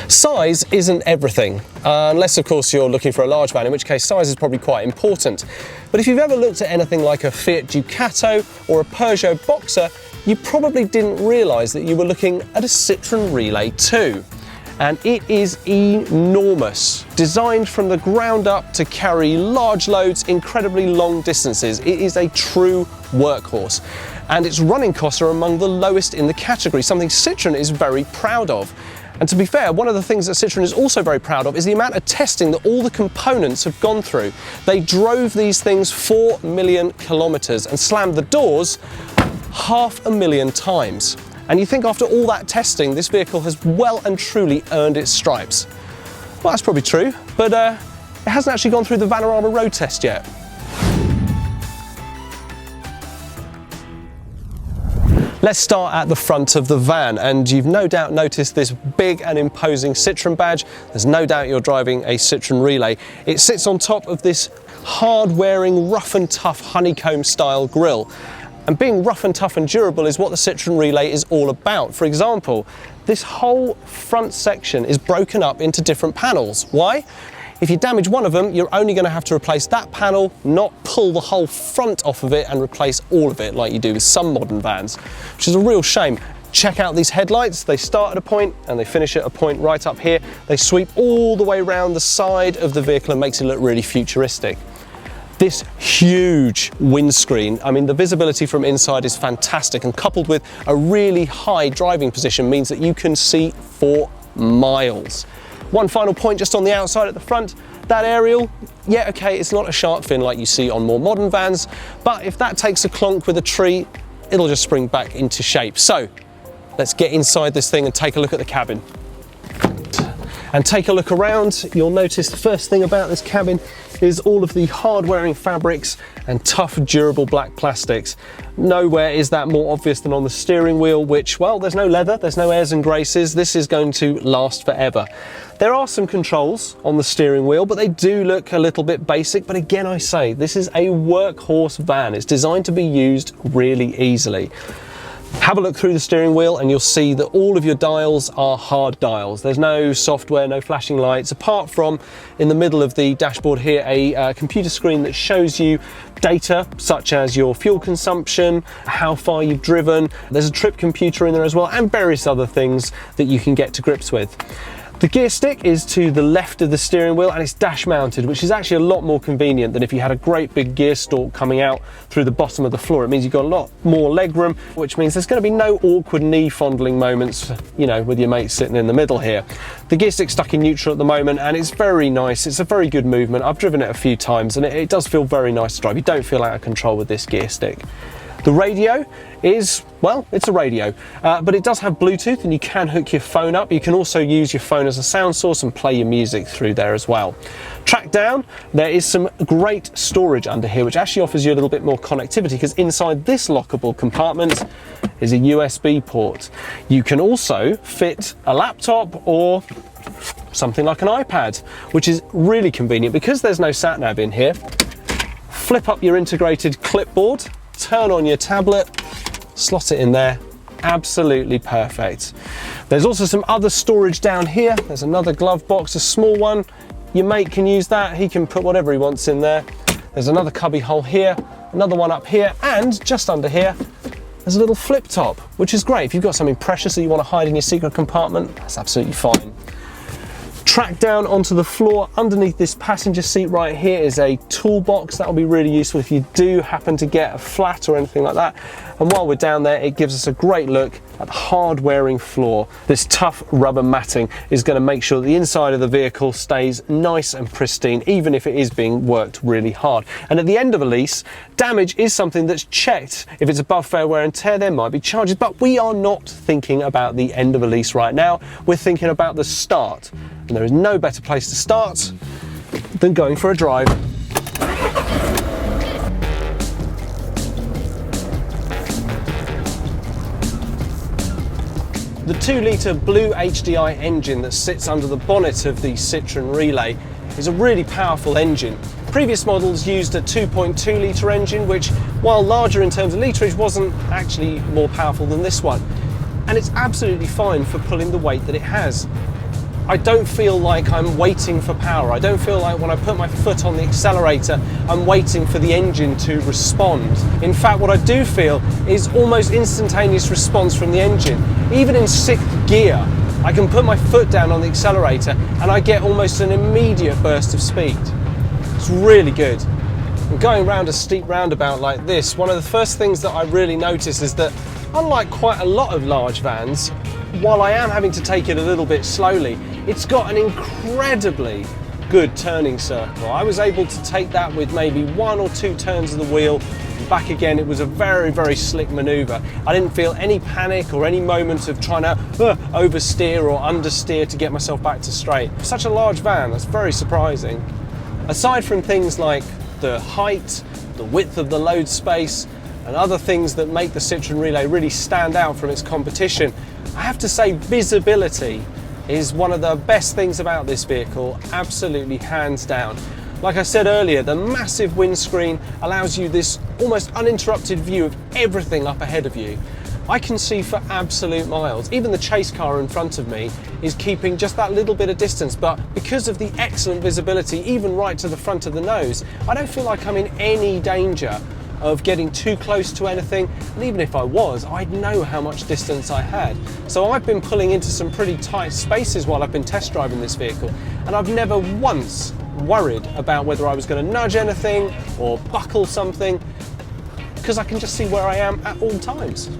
Size isn't everything, unless of course you're looking for a large van, in which case size is probably quite important. But if you've ever looked at anything like a Fiat Ducato or a Peugeot Boxer, you probably didn't realise that you were looking at a Citroen Relay 2. And it is enormous, designed from the ground up to carry large loads incredibly long distances. It is a true workhorse, and its running costs are among the lowest in the category, something Citroen is very proud of. And to be fair, one of the things that Citroen is also very proud of is the amount of testing that all the components have gone through. They drove these things 4 million kilometres and slammed the doors 500,000 times. And you think after all that testing, this vehicle has well and truly earned its stripes. Well, that's probably true, but it hasn't actually gone through the Vanarama Road Test yet. Let's start at the front of the van, and you've no doubt noticed this big and imposing Citroen badge. There's no doubt you're driving a Citroen Relay. It sits on top of this hard-wearing, rough and tough honeycomb style grille. And being rough and tough and durable is what the Citroen Relay is all about. For example, this whole front section is broken up into different panels. Why? If you damage one of them, you're only going to have to replace that panel, not pull the whole front off of it and replace all of it like you do with some modern vans, which is a real shame. Check out these headlights. They start at a point and they finish at a point right up here. They sweep all the way around the side of the vehicle and makes it look really futuristic. This huge windscreen, I mean, the visibility from inside is fantastic, and coupled with a really high driving position means that you can see for miles. One final point just on the outside at the front, that aerial, yeah, okay, it's not a shark fin like you see on more modern vans, but if that takes a clonk with a tree, it'll just spring back into shape. So let's get inside this thing and take a look at the cabin. And take a look around. You'll notice the first thing about this cabin is all of the hard-wearing fabrics and tough, durable black plastics. Nowhere is that more obvious than on the steering wheel, which, well, there's no leather, there's no airs and graces. This is going to last forever. There are some controls on the steering wheel, but they do look a little bit basic. But again, I say, this is a workhorse van. It's designed to be used really easily. Have a look through the steering wheel and you'll see that all of your dials are hard dials. There's no software, no flashing lights, apart from in the middle of the dashboard here, a computer screen that shows you data such as your fuel consumption, how far you've driven. There's a trip computer in there as well, and various other things that you can get to grips with. The gear stick is to the left of the steering wheel and it's dash mounted, which is actually a lot more convenient than if you had a great big gear stalk coming out through the bottom of the floor. It means you've got a lot more leg room, which means there's going to be no awkward knee fondling moments, you know, with your mate sitting in the middle here. The gear stick's stuck in neutral at the moment and it's very nice. It's a very good movement. I've driven it a few times and it does feel very nice to drive. You don't feel out of control with this gear stick. The radio is, well, it's a radio, but it does have Bluetooth and you can hook your phone up. You can also use your phone as a sound source and play your music through there as well. Track down, there is some great storage under here, which actually offers you a little bit more connectivity, because inside this lockable compartment is a USB port. You can also fit a laptop or something like an iPad, which is really convenient because there's no sat nav in here. Flip up your integrated clipboard, turn on your tablet, slot it in there, absolutely perfect. There's also some other storage down here. There's another glove box, a small one. Your mate can use that, he can put whatever he wants in there. There's another cubby hole here, another one up here, and just under here, there's a little flip top, which is great. If you've got something precious that you want to hide in your secret compartment, that's absolutely fine. Track down onto the floor underneath this passenger seat right here is a toolbox. That'll be really useful if you do happen to get a flat or anything like that. And while we're down there, it gives us a great look at the hard wearing floor. This tough rubber matting is going to make sure that the inside of the vehicle stays nice and pristine, even if it is being worked really hard. And at the end of a lease, damage is something that's checked. If it's above fair wear and tear, there might be charges, but we are not thinking about the end of a lease right now. We're thinking about the start. And there is no better place to start than going for a drive. The 2-litre blue HDI engine that sits under the bonnet of the Citroen Relay is a really powerful engine. Previous models used a 2.2-litre engine, which, while larger in terms of literage, wasn't actually more powerful than this one. And it's absolutely fine for pulling the weight that it has. I don't feel like I'm waiting for power. I don't feel like when I put my foot on the accelerator, I'm waiting for the engine to respond. In fact, what I do feel is almost instantaneous response from the engine. Even in 6th gear, I can put my foot down on the accelerator and I get almost an immediate burst of speed. It's really good. And going around a steep roundabout like this, one of the first things that I really notice is that unlike quite a lot of large vans, while I am having to take it a little bit slowly, it's got an incredibly good turning circle. I was able to take that with maybe 1 or 2 turns of the wheel. Back again, it was a very, very slick maneuver. I didn't feel any panic or any moment of trying to oversteer or understeer to get myself back to straight. For such a large van, that's very surprising. Aside from things like the height, the width of the load space, and other things that make the Citroen Relay really stand out from its competition, I have to say visibility is one of the best things about this vehicle, absolutely hands down. Like I said earlier, the massive windscreen allows you this almost uninterrupted view of everything up ahead of you. I can see for absolute miles. Even the chase car in front of me is keeping just that little bit of distance, but because of the excellent visibility, even right to the front of the nose, I don't feel like I'm in any danger of getting too close to anything, and even if I was, I'd know how much distance I had. So I've been pulling into some pretty tight spaces while I've been test driving this vehicle, and I've never once worried about whether I was going to nudge anything or buckle something, because I can just see where I am at all times.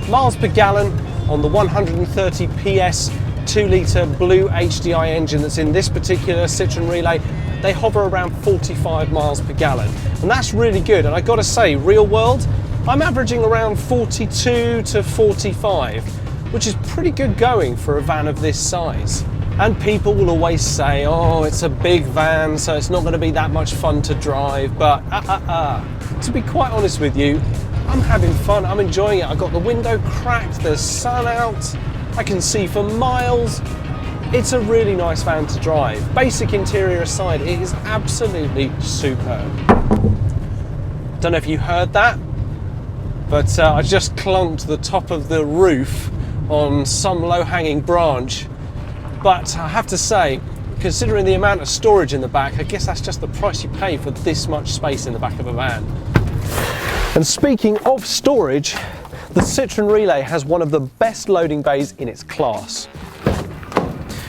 Miles per gallon on the 130 PS 2-litre blue HDI engine that's in this particular Citroen Relay, they hover around 45 miles per gallon. And that's really good. And I gotta say, real world, I'm averaging around 42 to 45, which is pretty good going for a van of this size. And people will always say, oh, it's a big van, so it's not gonna be that much fun to drive. But to be quite honest with you, I'm having fun, I'm enjoying it. I've got the window cracked, there's sun out, I can see for miles. It's a really nice van to drive. Basic interior aside, it is absolutely superb. Don't know if you heard that, but I just clonked the top of the roof on some low-hanging branch. But I have to say, considering the amount of storage in the back, I guess that's just the price you pay for this much space in the back of a van. And speaking of storage, the Citroen Relay has one of the best loading bays in its class.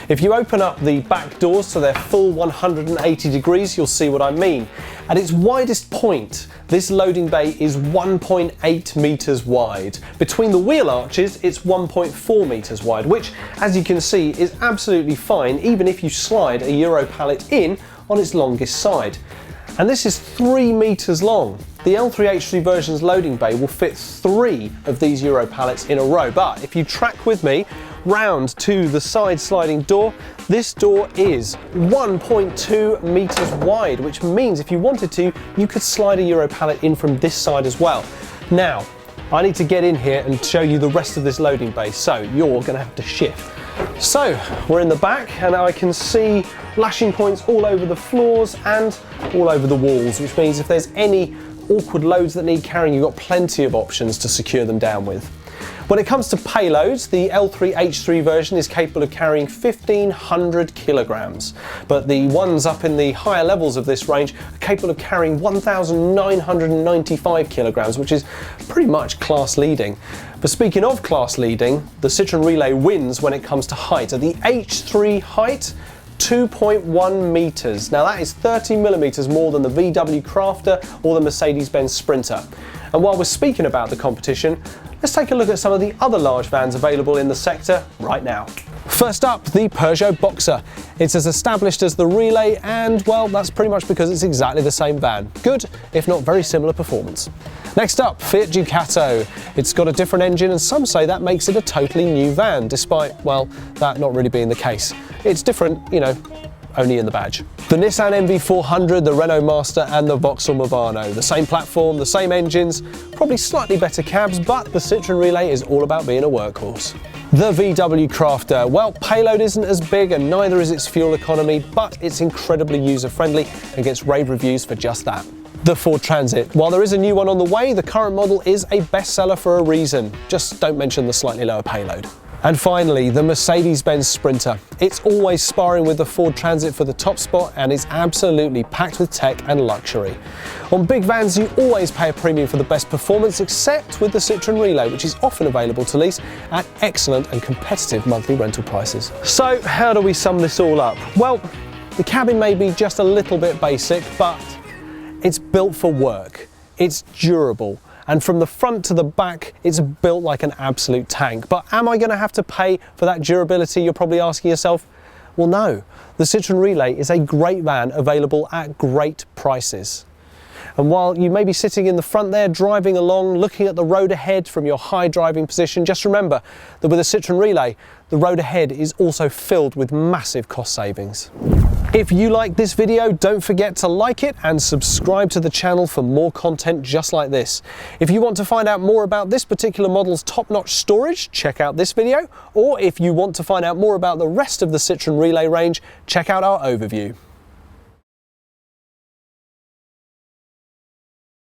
If you open up the back doors to their full 180 degrees, you'll see what I mean. At its widest point, this loading bay is 1.8 meters wide. Between the wheel arches, it's 1.4 meters wide, which, as you can see, is absolutely fine, even if you slide a Euro pallet in on its longest side. And this is 3 meters long. The L3H3 version's loading bay will fit 3 of these Euro pallets in a row, but if you track with me round to the side sliding door, this door is 1.2 meters wide, which means if you wanted to, you could slide a Euro pallet in from this side as well. Now, I need to get in here and show you the rest of this loading bay, so you're gonna have to shift. So, we're in the back and I can see lashing points all over the floors and all over the walls, which means if there's any awkward loads that need carrying, you've got plenty of options to secure them down with. When it comes to payloads, the L3H3 version is capable of carrying 1,500 kilograms, but the ones up in the higher levels of this range are capable of carrying 1,995 kilograms, which is pretty much class leading. But speaking of class leading, the Citroen Relay wins when it comes to height. At the H3 height, 2.1 meters. Now that is 30 millimeters more than the VW Crafter or the Mercedes-Benz Sprinter. And while we're speaking about the competition, let's take a look at some of the other large vans available in the sector right now. First up, the Peugeot Boxer. It's as established as the Relay and, well, that's pretty much because it's exactly the same van. Good, if not very similar performance. Next up, Fiat Ducato. It's got a different engine and some say that makes it a totally new van, despite, well, that not really being the case. It's different, you know, only in the badge. The Nissan MV400, the Renault Master and the Vauxhall Movano. The same platform, the same engines, probably slightly better cabs, but the Citroen Relay is all about being a workhorse. The VW Crafter. Well, payload isn't as big and neither is its fuel economy, but it's incredibly user-friendly and gets rave reviews for just that. The Ford Transit. While there is a new one on the way, the current model is a bestseller for a reason. Just don't mention the slightly lower payload. And finally, the Mercedes-Benz Sprinter. It's always sparring with the Ford Transit for the top spot and is absolutely packed with tech and luxury. On big vans, you always pay a premium for the best performance, except with the Citroen Relay, which is often available to lease at excellent and competitive monthly rental prices. So how do we sum this all up? Well, the cabin may be just a little bit basic, but it's built for work. It's durable. And from the front to the back, it's built like an absolute tank. But am I going to have to pay for that durability, you're probably asking yourself? Well, no. The Citroen Relay is a great van available at great prices. And while you may be sitting in the front there, driving along, looking at the road ahead from your high driving position, just remember that with a Citroen Relay, the road ahead is also filled with massive cost savings. If you like this video, don't forget to like it and subscribe to the channel for more content just like this. If you want to find out more about this particular model's top-notch storage, check out this video. Or if you want to find out more about the rest of the Citroen Relay range, check out our overview.